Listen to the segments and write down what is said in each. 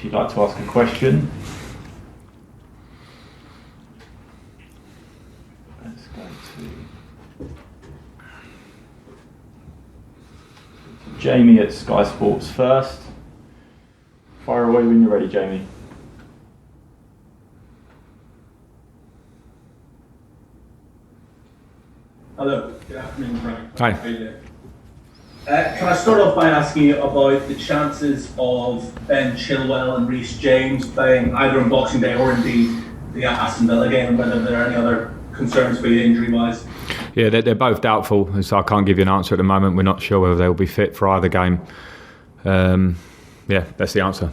if you'd like to ask a question. Let's go to Jamie at Sky Sports first. Fire away when you're ready, Jamie. Hello, good afternoon, Frank. Hi. How are you doing? Can I start off by asking you about the chances of Ben Chilwell and Reece James playing either on Boxing Day or indeed the Aston Villa game, and whether there are any other concerns for you injury-wise? Yeah, they're both doubtful, so I can't give you an answer at the moment. We're not sure whether they'll be fit for either game. Yeah, that's the answer.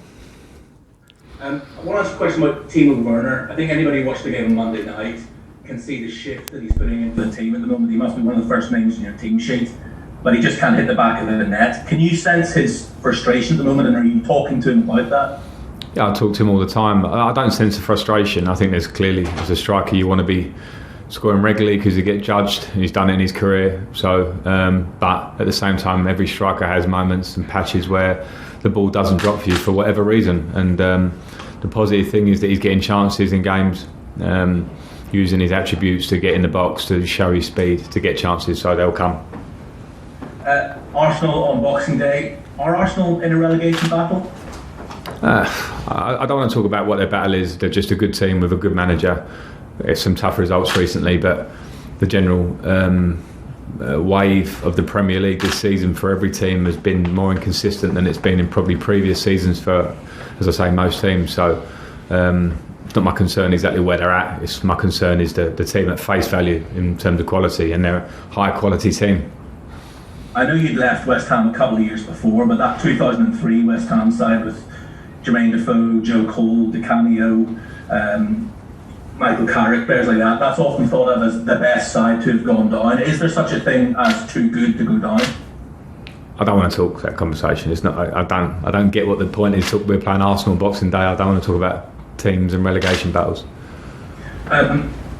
I want to ask a question about Timo Werner. I think anybody who watched the game on Monday night can see the shift that he's putting into the team at the moment. He must be one of the first names in your team sheet, but he just can't hit the back of the net. Can you sense his frustration at the moment, and are you talking to him about that? Yeah, I talk to him all the time. I don't sense the frustration. I think there's clearly, as a striker, you want to be scoring regularly because you get judged, and he's done it in his career. So, but at the same time, every striker has moments and patches where the ball doesn't drop for you for whatever reason. And the positive thing is that he's getting chances in games, using his attributes to get in the box, to show his speed, to get chances, so they'll come. Arsenal on Boxing Day. Are Arsenal in a relegation battle? I don't want to talk about what their battle is. They're just a good team with a good manager. It's some tough results recently, but the general wave of the Premier League this season for every team has been more inconsistent than it's been in probably previous seasons for, as I say, most teams. So it's not my concern exactly where they're at. My concern is the team at face value in terms of quality, and they're a high quality team. I know you'd left West Ham a couple of years before, but that 2003 West Ham side with Jermaine Defoe, Joe Cole, Di Canio, Michael Carrick, players like that, that's often thought of as the best side to have gone down. Is there such a thing as too good to go down? I don't want to talk that conversation. It's not. I don't get what the point is. We're playing Arsenal Boxing Day. I don't want to talk about teams and relegation battles.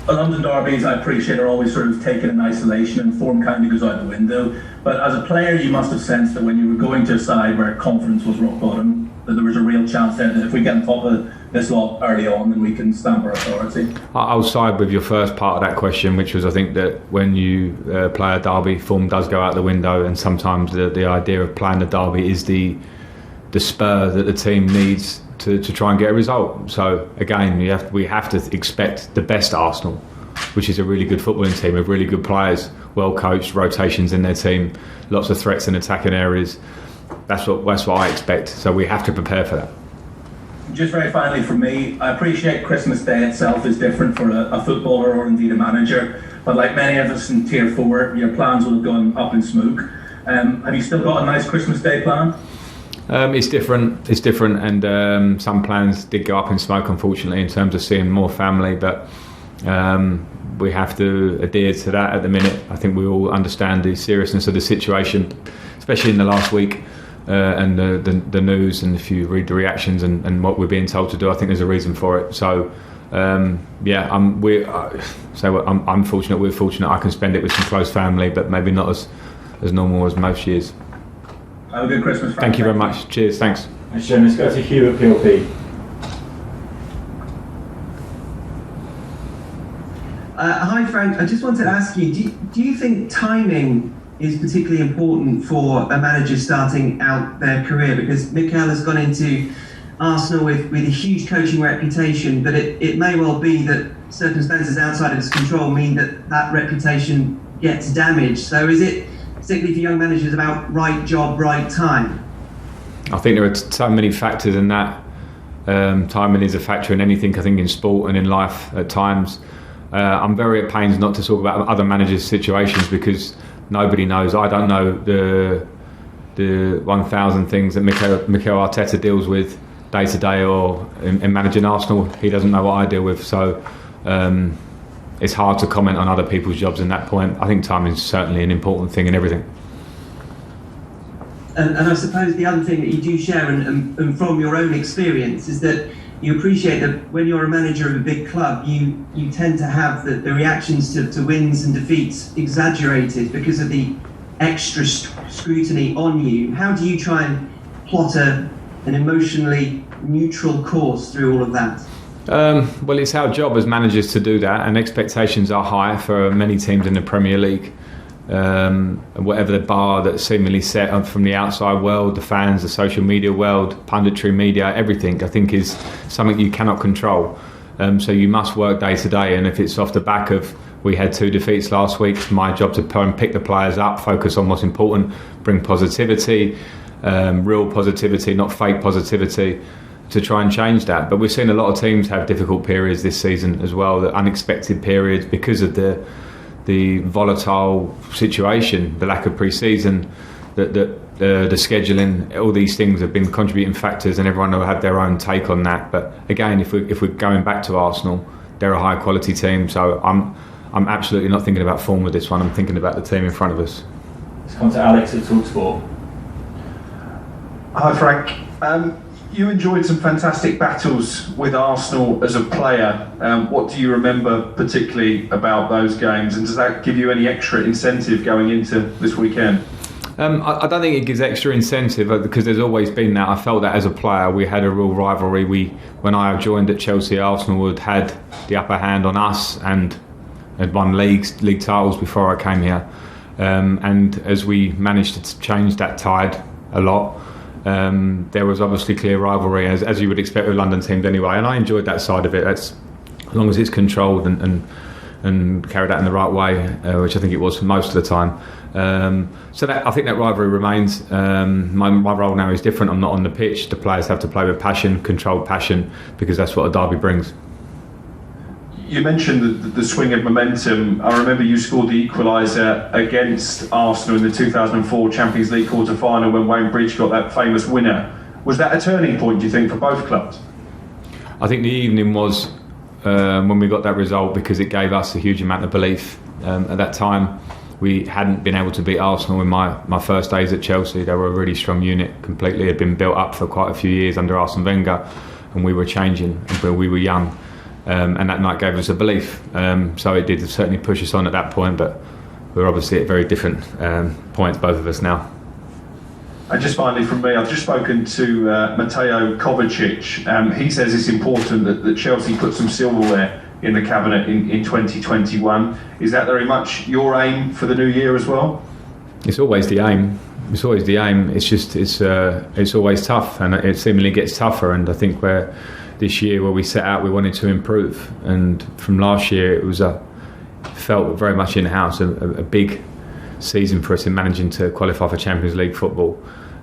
London derbies, I appreciate, are always sort of taken in isolation, and form kind of goes out the window. But as a player, you must have sensed that when you were going to a side where confidence was rock bottom, that there was a real chance there that if we get on top of this lot early on, then we can stamp our authority. I'll side with your first part of that question, which was, I think that when you play a derby, form does go out the window, and sometimes the idea of playing the derby is the spur that the team needs to try and get a result. So again, we have to expect the best Arsenal, which is a really good footballing team with really good players, well coached, rotations in their team, lots of threats in attacking areas. That's what I expect. So we have to prepare for that. Just very finally from me, I appreciate Christmas Day itself is different for a footballer or indeed a manager, but like many of us in Tier 4, your plans will have gone up in smoke. Have you still got a nice Christmas Day plan? It's different, and some plans did go up in smoke, unfortunately, in terms of seeing more family, but we have to adhere to that at the minute. I think we all understand the seriousness of the situation, especially in the last week, and the news, and if you read the reactions and what we're being told to do, I think there's a reason for it. So I'm fortunate, we're fortunate I can spend it with some close family, but maybe not as normal as most years. Have a good Christmas, Frank. Thank you very much. Cheers. Thanks. Let's go to Hugh at PLP. Hi Frank, I just wanted to ask you, do you think timing is particularly important for a manager starting out their career? Because Mikel has gone into Arsenal with a huge coaching reputation, but it may well be that circumstances outside of his control mean that reputation gets damaged. So is it, particularly for young managers, about right job, right time? I think there are so many factors in that. Timing is a factor in anything, I think, in sport and in life at times. I'm very at pains not to talk about other managers' situations because nobody knows. I don't know the 1,000 things that Mikel Arteta deals with day to day, or in managing Arsenal. He doesn't know what I deal with. So it's hard to comment on other people's jobs in that point. I think timing is certainly an important thing in everything. And I suppose the other thing that you do share, and from your own experience, is that you appreciate that when you're a manager of a big club, you tend to have the reactions to wins and defeats exaggerated because of the extra scrutiny on you. How do you try and plot an emotionally neutral course through all of that? Well, it's our job as managers to do that, and expectations are high for many teams in the Premier League. Whatever the bar that's seemingly set from the outside world, the fans, the social media world, punditry media, everything, I think is something you cannot control. So you must work day to day, and if it's off the back of we had 2 defeats last week, it's my job to pick the players up, focus on what's important, bring positivity, real positivity, not fake positivity, to try and change that. But we've seen a lot of teams have difficult periods this season as well, the unexpected periods because of the volatile situation, the lack of pre-season, the scheduling. All these things have been contributing factors, and everyone will have their own take on that. But again, if we're going back to Arsenal, they're a high quality team, so I'm absolutely not thinking about form with this one. I'm thinking about the team in front of us. Let's come to Alex at TalkSport. Hi Frank. You enjoyed some fantastic battles with Arsenal as a player. What do you remember particularly about those games, and does that give you any extra incentive going into this weekend? I don't think it gives extra incentive because there's always been that. I felt that as a player we had a real rivalry. When I joined at Chelsea, Arsenal had the upper hand on us and had won league titles before I came here. And as we managed to change that tide a lot, there was obviously clear rivalry, as you would expect with London teams anyway, and I enjoyed that side of it. That's as long as it's controlled and carried out in the right way, which I think it was most of the time. So I think that rivalry remains. My role now is different. I'm not on the pitch. The players have to play with passion, controlled passion, because that's what a derby brings. You mentioned the swing of momentum. I remember you scored the equaliser against Arsenal in the 2004 Champions League quarter-final when Wayne Bridge got that famous winner. Was that a turning point, do you think, for both clubs? I think the evening was when we got that result, because it gave us a huge amount of belief. At that time, we hadn't been able to beat Arsenal in my first days at Chelsea. They were a really strong unit, completely had been built up for quite a few years under Arsene Wenger, and we were changing, and we were young. And that night gave us a belief. So it did certainly push us on at that point, but we're obviously at very different points, both of us now. And just finally from me, I've just spoken to Mateo Kovacic. He says it's important that Chelsea put some silverware in the cabinet in 2021. Is that very much your aim for the new year as well? It's always the aim. It's always the aim. It's just it's always tough, and it seemingly gets tougher. And I think this year where we set out, we wanted to improve, and from last year it was felt very much in-house, a big season for us in managing to qualify for Champions League football.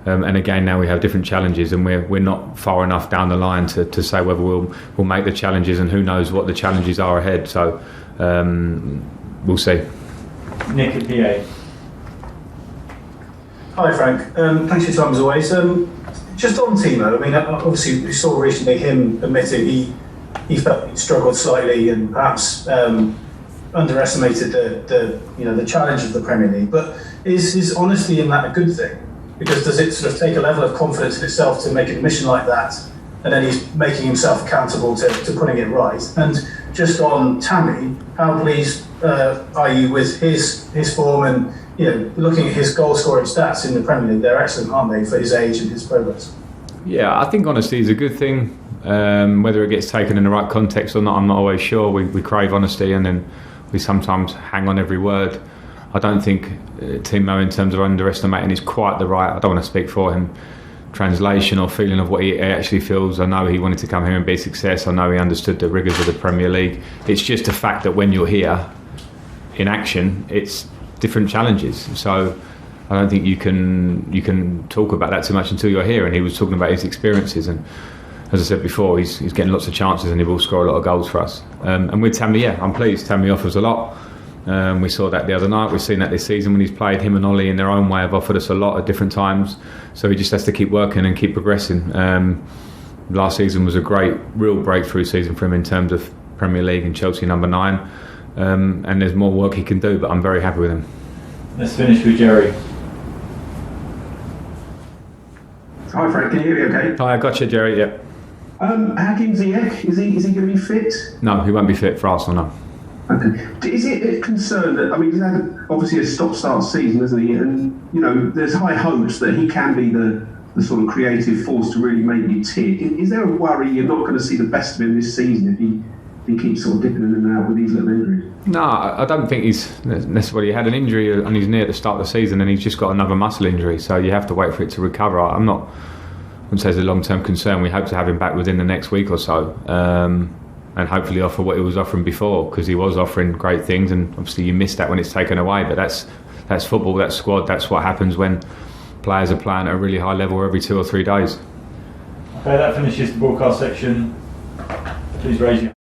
And again, now we have different challenges, and we're not far enough down the line to say whether we'll make the challenges, and who knows what the challenges are ahead. So we'll see. Nick at PA. Hi Frank, thanks for your time as always. Just on Timo, I mean, obviously we saw recently him admitting he felt he struggled slightly and perhaps underestimated the challenge of the Premier League. But is honesty in that a good thing? Because does it sort of take a level of confidence in itself to make an admission like that, and then he's making himself accountable to putting it right? And just on Tammy, how pleased are you with his form, and looking at his goal scoring stats in the Premier League? They're excellent, aren't they, for his age and his progress? Yeah, I think honesty is a good thing. Whether it gets taken in the right context or not, I'm not always sure. We crave honesty, and then we sometimes hang on every word. I don't think Timo, in terms of underestimating, is quite the right, I don't want to speak for him, translation or feeling of what he actually feels. I know he wanted to come here and be a success. I know he understood the rigours of the Premier League. It's just a fact that when you're here in action, it's different challenges. So I don't think you can talk about that too much until you're here. And he was talking about his experiences, and as I said before, he's getting lots of chances, and he will score a lot of goals for us. And with Tammy, I'm pleased. Tammy offers a lot. We saw that the other night. We've seen that this season when he's played. Him and Ollie, in their own way, have offered us a lot at different times. So he just has to keep working and keep progressing. Last season was a real breakthrough season for him in terms of Premier League and Chelsea number 9. And there's more work he can do, but I'm very happy with him. Let's finish with Jerry. Hi Frank, can you hear me okay? Hi, I got you, Jerry, yeah. Hakim Ziyech, is he going to be fit? No, he won't be fit for Arsenal, no. Okay. Is it a concern that, I mean, he's had obviously a stop-start season, hasn't he? And, there's high hopes that he can be the the sort of creative force to really make you tick. Is there a worry you're not going to see the best of him this season if he keeps sort of dipping in and out with these little injuries? No, I don't think he's necessarily had an injury on his knee at the start of the season, and he's just got another muscle injury, so you have to wait for it to recover. I wouldn't say it's a long-term concern. We hope to have him back within the next week or so, and hopefully offer what he was offering before, because he was offering great things, and obviously you miss that when it's taken away. But that's football, that's squad, that's what happens when players are playing at a really high level every 2 or 3 days. Okay, that finishes the broadcast section. Please raise your